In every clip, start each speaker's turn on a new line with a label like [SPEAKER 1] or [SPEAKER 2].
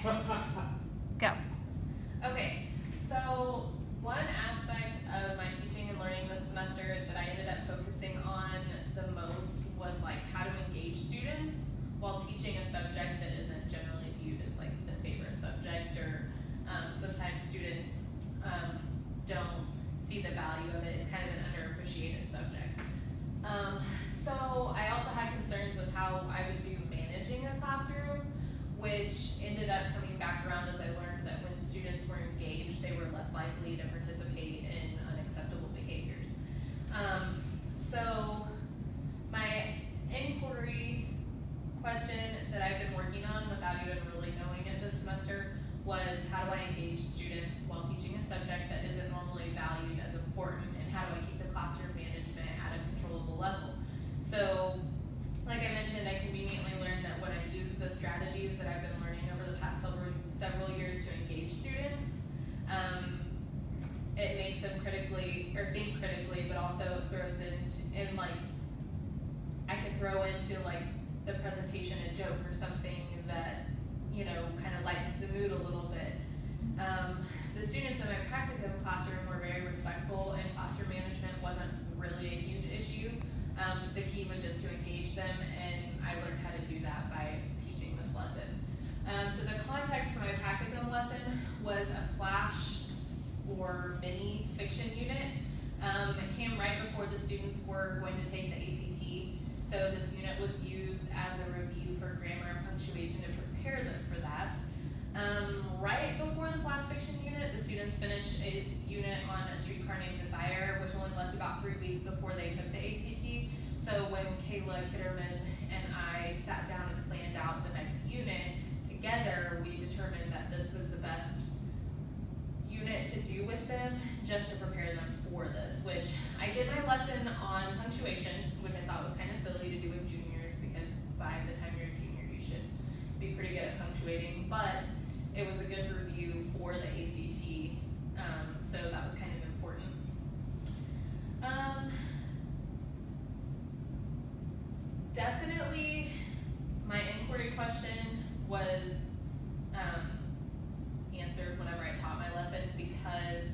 [SPEAKER 1] Go.
[SPEAKER 2] Okay, so one aspect of my teaching and learning this semester that I ended up focusing on the most was like how to engage students while teaching a subject that isn't generally viewed as like the favorite subject, or sometimes students don't see the value of it. It's kind of an underappreciated subject. So I also had concerns with how I would do managing a classroom, which ended up coming back around as I learned that when students were engaged, they were less likely to participate in unacceptable behaviors. So my inquiry question that I've been working on without even really knowing it this semester was, how do I engage students while teaching a subject that isn't normally valued as important, and how do I keep the classroom management at a controllable level? So, like I mentioned, I conveniently learned that when I use the strategies that I've been learning over the past several years to engage students, it makes them think critically, but also throws in like, I can throw into like the presentation a joke or something that, you know, kind of lightens the mood a little bit. The students in my practicum classroom were very respectful, and classroom management wasn't really a huge issue. The key was just to engage them, and I learned how to do that by teaching this lesson. So the context for my practicum lesson was a flash or mini fiction unit. It came right before the students were going to take the ACT, so this unit was used as a review for grammar and punctuation to prepare them for that. Right before the flash fiction unit, the students finished a unit on A Streetcar Named Desire, which only left about 3 weeks before they took the ACT. So when Kayla Kitterman and I sat down and planned out the next unit together, we determined that this was the best unit to do with them, just to prepare them for this, which I did my lesson on punctuation, which I thought was kind of silly to do with juniors, because by the time you're a junior, you should be pretty good at punctuating, but it was a good review for the ACT, so that was kind of important. Definitely, my inquiry question was answered whenever I taught my lesson, because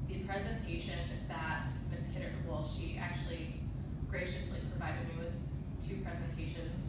[SPEAKER 2] the presentation that Ms. Kidder, well, she actually graciously provided me with 2 presentations.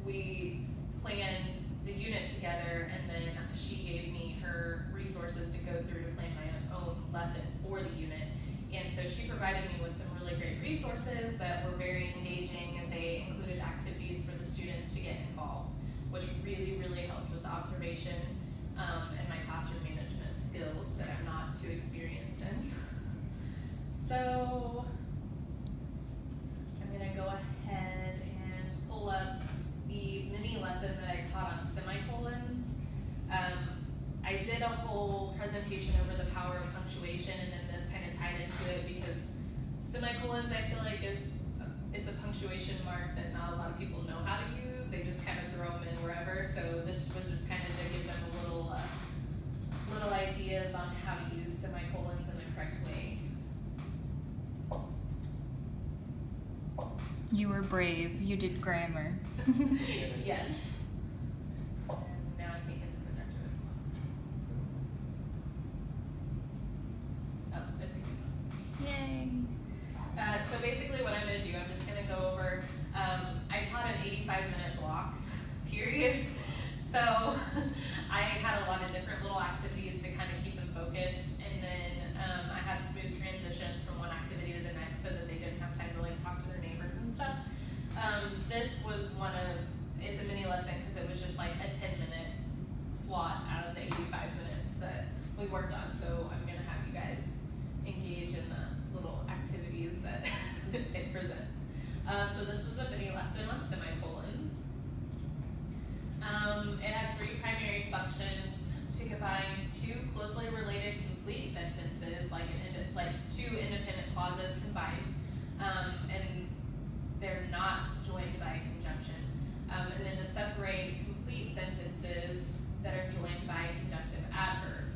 [SPEAKER 2] We planned the unit together, and then she gave me her resources to go through to plan my own lesson for the unit. And so she provided me with some really great resources that were very engaging, and they included activities for the students to get involved, which really, really helped with the observation and my classroom management skills that I'm not too experienced in. So I'm gonna go ahead and pull up the mini lesson that I taught on semicolons. I did a whole presentation over the power of punctuation, and then this kind of tied into it, because semicolons, I feel like, it's a punctuation mark that not a lot of people know how to use. They just kind of throw them in wherever. So this was just kind of to give them a little ideas on how to use semicolons in the correct way.
[SPEAKER 1] You were brave. You did grammar.
[SPEAKER 2] Yes. And now I can't get the projector. Oh, it's good.
[SPEAKER 1] Yay.
[SPEAKER 2] So basically what I'm going to do, I'm just going to go over, I taught an 85-minute block, period. So I had a lot of different little activities to kind of keep them focused, and then I had smooth transitions from one activity to the next so that they didn't have time to like talk to their neighbors and stuff. This was it's a mini lesson because it was just like a 10-minute slot out of the 85 minutes that we worked on. So I'm going to have you guys engage in the little activities that it presents. So this is a mini lesson on semicolons. It has 3 primary functions: to combine 2 closely related complete sentences, like 2 independent clauses combined, and they're not joined by a conjunction, and then to separate complete sentences that are joined by a conjunctive adverb,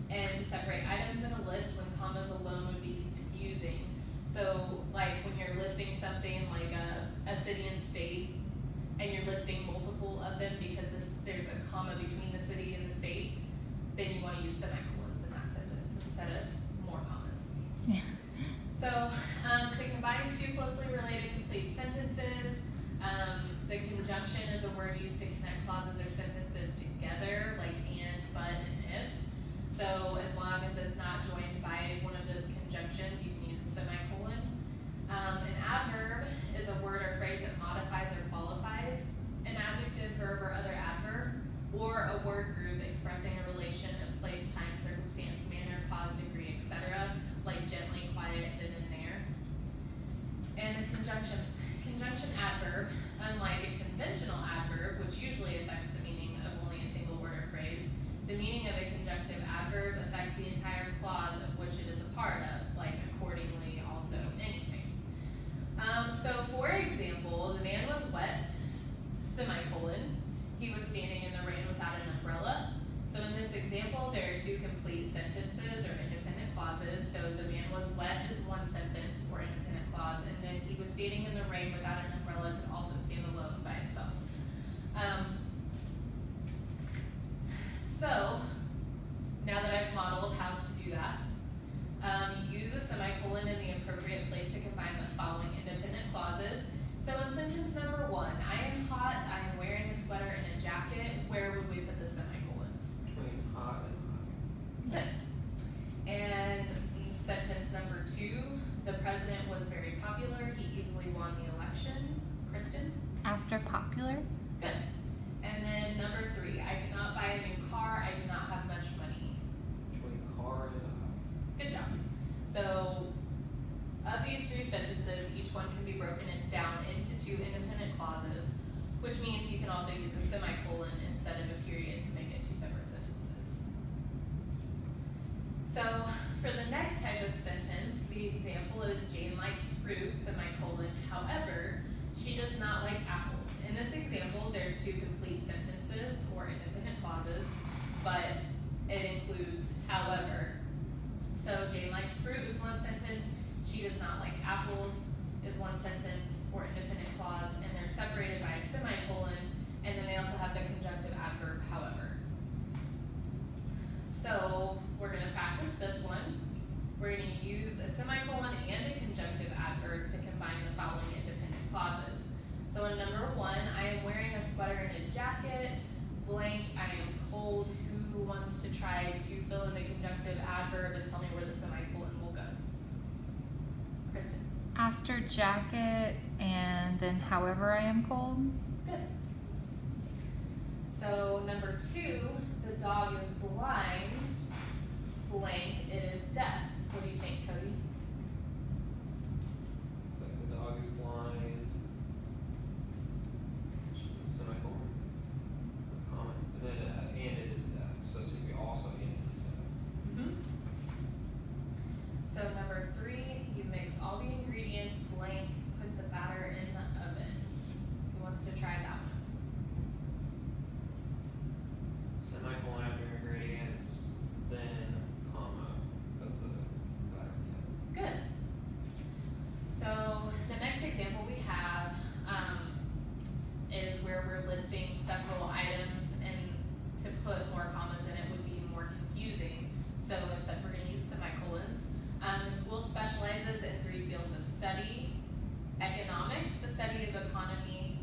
[SPEAKER 2] and to separate items in a list when commas alone would be confusing. So like when you're listing something like a city and state, and you're listing multiple of them because there's a comma between the semicolons in that sentence instead of more commas.
[SPEAKER 1] Yeah.
[SPEAKER 2] So to combine two closely related complete sentences, the conjunction is a word used to connect clauses or sentences together, like and, but, and if. So as long as it's not joined by one of those conjunctions, you can use a semicolon. An adverb is a word or phrase that modifies or qualifies an adjective, verb, or other adverb, or a word group expressing a relation of place, time, circumstance, manner, cause, degree, etc., like gently, quiet, then, and there. And a conjunction adverb, unlike a conventional adverb, which usually affects the meaning of only a single word or phrase, the meaning of a conjunctive adverb affects the entire clause of which it is a part of, like accordingly, also, anything. So for example, the man was wet, semicolon, he was standing in the rain without an umbrella. So in this example, there are two complete sentences or independent clauses. So the man was wet is one sentence or independent clause, and then he was standing in the rain without an umbrella could also stand alone by itself. So now that I've modeled how to do that, use a semicolon in the appropriate place to combine the following independent clauses. So in sentence number 1, I am hot, I am wearing a sweater and a jacket, where would we put the semicolon?
[SPEAKER 3] Between hot and hot.
[SPEAKER 2] Good. And sentence number 2, the president was very popular, he easily won the election. Kristen?
[SPEAKER 1] After popular.
[SPEAKER 2] Good. And then number 3, I cannot buy a new car, I do not have much money.
[SPEAKER 3] Between car and hot.
[SPEAKER 2] Good job. So of these 3 sentences, each one can be broken down into 2 independent clauses, which means you can also use a semicolon instead of a period to make it 2 separate sentences. So for the next type of sentence, the example is Jane likes fruit, semicolon, however, she does not like apples. In this example, there's 2 complete sentences or independent clauses, but it includes however. So Jane likes fruit is one sentence, she does not like apples is one sentence or independent clause, and they're separated by a semicolon, and then they also have the conjunctive adverb, however. So we're going to practice this one. We're going to use a semicolon and a conjunctive adverb to combine the following independent clauses. So in number 1, I am wearing a sweater and a jacket, blank, I am cold. Who wants to try to fill in the conjunctive adverb and tell me where the semicolon will go? Kristen?
[SPEAKER 1] After jacket and then however I am cold.
[SPEAKER 2] Good. So number 2, the dog is blind, blank, it is deaf. What do you think, Cody?
[SPEAKER 3] Like the dog is blind. Semicolon. Comment. And then and it is deaf. So it should be also and it is deaf.
[SPEAKER 2] Mm-hmm. So number 3, you mix all the ingredients, blank, put the batter in the oven. Who wants to try that one?
[SPEAKER 3] Semicolon after ingredients, then comma, put the batter in the oven.
[SPEAKER 2] Good. So the next example we have is where we're listing several items, and to put more commas in it would be more confusing. So instead we're going to use semicolons. The school specializes in 3 fields of study: economics, the study of economy,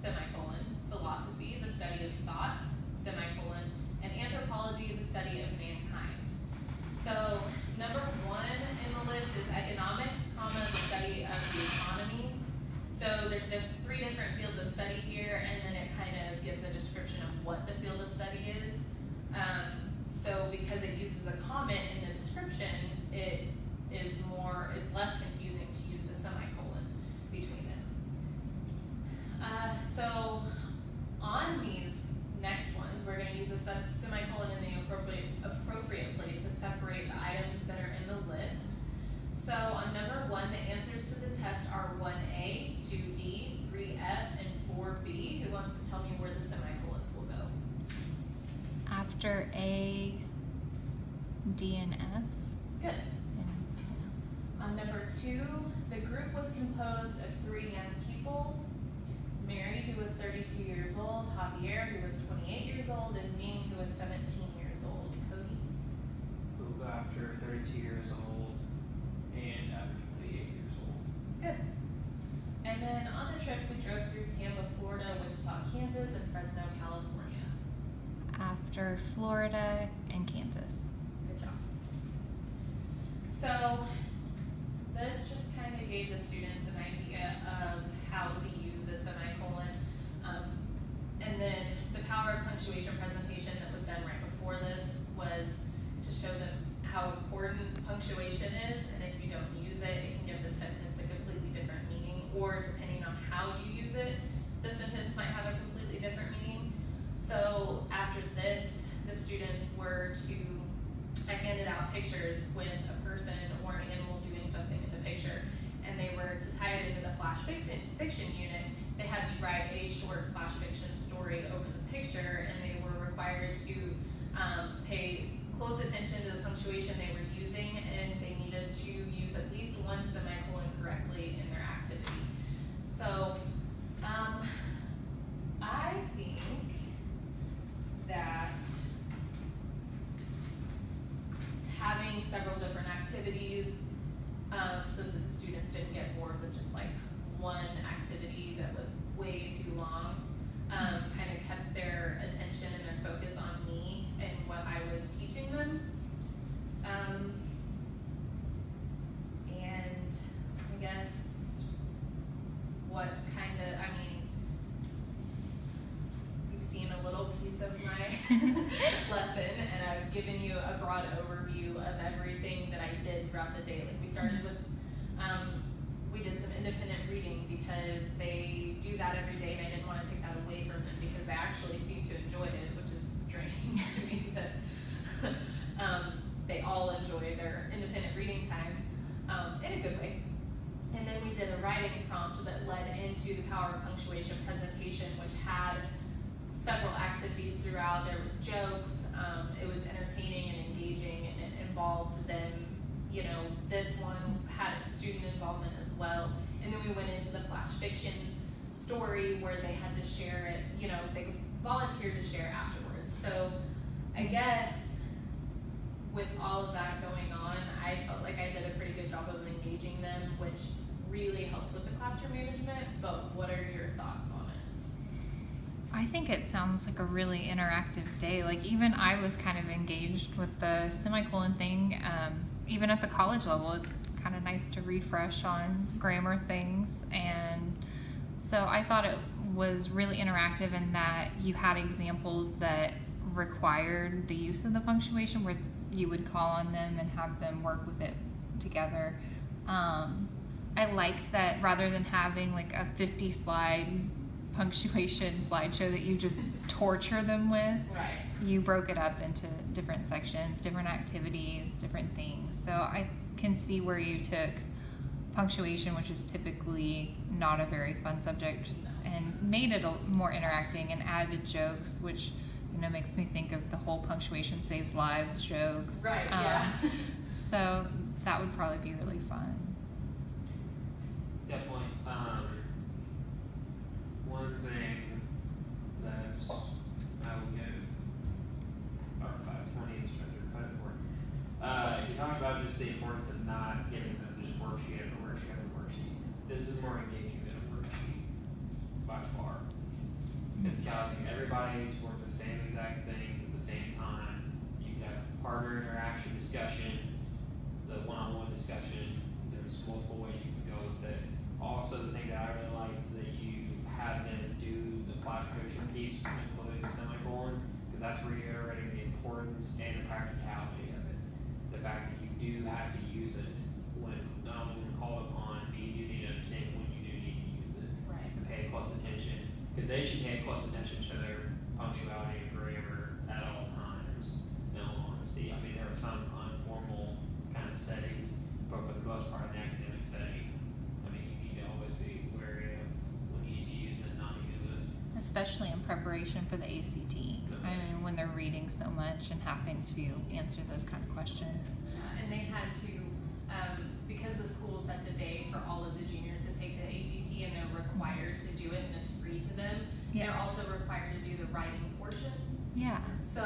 [SPEAKER 2] semicolon; philosophy, the study of thought, semicolon; and anthropology, the study of mankind. So number 1 in the list is economics, comma, the study of the economy. So there's 3 different fields of study here, and then it kind of gives a description of what the field of study is. So because it uses a comment in the description, it's less confusing to use the semicolon between them. So on these next ones, we're going to use a semicolon in the appropriate place to separate the items that are in the list. So on number 1, the answers to the test are 1A, 2D, 3F, and 4B. Who wants to tell me where the semicolons will go?
[SPEAKER 1] After A, D, and F.
[SPEAKER 2] Good.
[SPEAKER 1] And,
[SPEAKER 2] On number 2, the group was composed of 3 young people: Mary, who was 32 years old, Javier, who was 28 years old, and Ming, who was 17 years old. Cody?
[SPEAKER 3] 32 years old and after 28 years old.
[SPEAKER 2] Good. And then on the trip, we drove through Tampa, Florida, Wichita, Kansas, and Fresno, California.
[SPEAKER 1] After Florida and Kansas.
[SPEAKER 2] Good job. So this just kind of gave the students an idea of how to use the semicolon. And then the power of punctuation presentation that was done right before this was to show them how important punctuation is, and if you don't use it, it can give the sentence a completely different meaning, or depending on how you use it, the sentence might have a completely different meaning. So after this, the students were to, I handed out pictures with a person or an animal doing something in the picture, and they were to tie it into the flash fiction unit. They had to write a short flash fiction story over the picture, and they were required to pay close attention to the punctuation they were using, and they needed to use at least one semicolon correctly in their activity. So I think that having several different activities so that the students didn't get bored with just like one activity that was way too long kind of kept their attention and their focus on me and what I was teaching them. And I guess what kind of, I mean, you've seen a little piece of my lesson, and I've given you a broad overview of everything that I did throughout the day. Like we started with, we did some independent reading because they do that every day, and I didn't want to take that away from them because they actually seem to enjoy it, which is strange to me that they all enjoy their independent reading time in a good way. And then we did a writing prompt that led into the power of punctuation presentation, which had several activities throughout. There was jokes, it was entertaining and engaging, and it involved them, you know, this one had student involvement as well. And then we went into the flash fiction story where they had to share it, you know, they volunteered to share afterwards. So I guess with all of that going on, I felt like I did a pretty good job of engaging them, which really helped with the classroom management. But what are your thoughts on it?
[SPEAKER 1] I think it sounds like a really interactive day. Like even I was kind of engaged with the semicolon thing. Even at the college level, it's kind of nice to refresh on grammar things. And so I thought it was really interactive in that you had examples that required the use of the punctuation where you would call on them and have them work with it together. I like that rather than having like a 50 slide punctuation slideshow that you just torture them with,
[SPEAKER 2] Right.
[SPEAKER 1] you broke it up into different sections, different activities, different things. So I can see where you took punctuation, which is typically not a very fun subject, and made it more interacting and added jokes, which, you know, makes me think of the whole punctuation saves lives jokes.
[SPEAKER 2] Right, yeah.
[SPEAKER 1] So that would probably be really fun.
[SPEAKER 3] Definitely. One thing that I will give our 520 instructor credit for, he talked about just the importance of not giving them just worksheet after worksheet after worksheet. This is more engaging than a worksheet by far. It's causing everybody to work the same exact things at the same time. You can have partner interaction discussion, the one-on-one discussion. There's multiple ways you can go with it. Also, the thing that I really like is that you have them do the flash fiction piece, including the semicolon, because that's reiterating the importance and the practicality of it. The fact that you do have to use it when not only when called upon, but you do need to understand when you do need to use it.
[SPEAKER 2] Right.
[SPEAKER 3] And pay close attention, because they should pay close attention to their punctuality and grammar at all times. In all honesty, I mean there are some informal kind of settings, but for the most part, in the academic setting, I mean you need to always be wary of when you need to use it, not to use it.
[SPEAKER 1] Especially in preparation for the ACT. I mean, when they're reading so much and having to answer those kind of questions.
[SPEAKER 2] Yeah, and they had to, because the school sets a day for all of the juniors to take the ACT, and they're required to do it, and it's free to them.
[SPEAKER 1] Yeah.
[SPEAKER 2] They're also required to do the writing portion.
[SPEAKER 1] Yeah.
[SPEAKER 2] So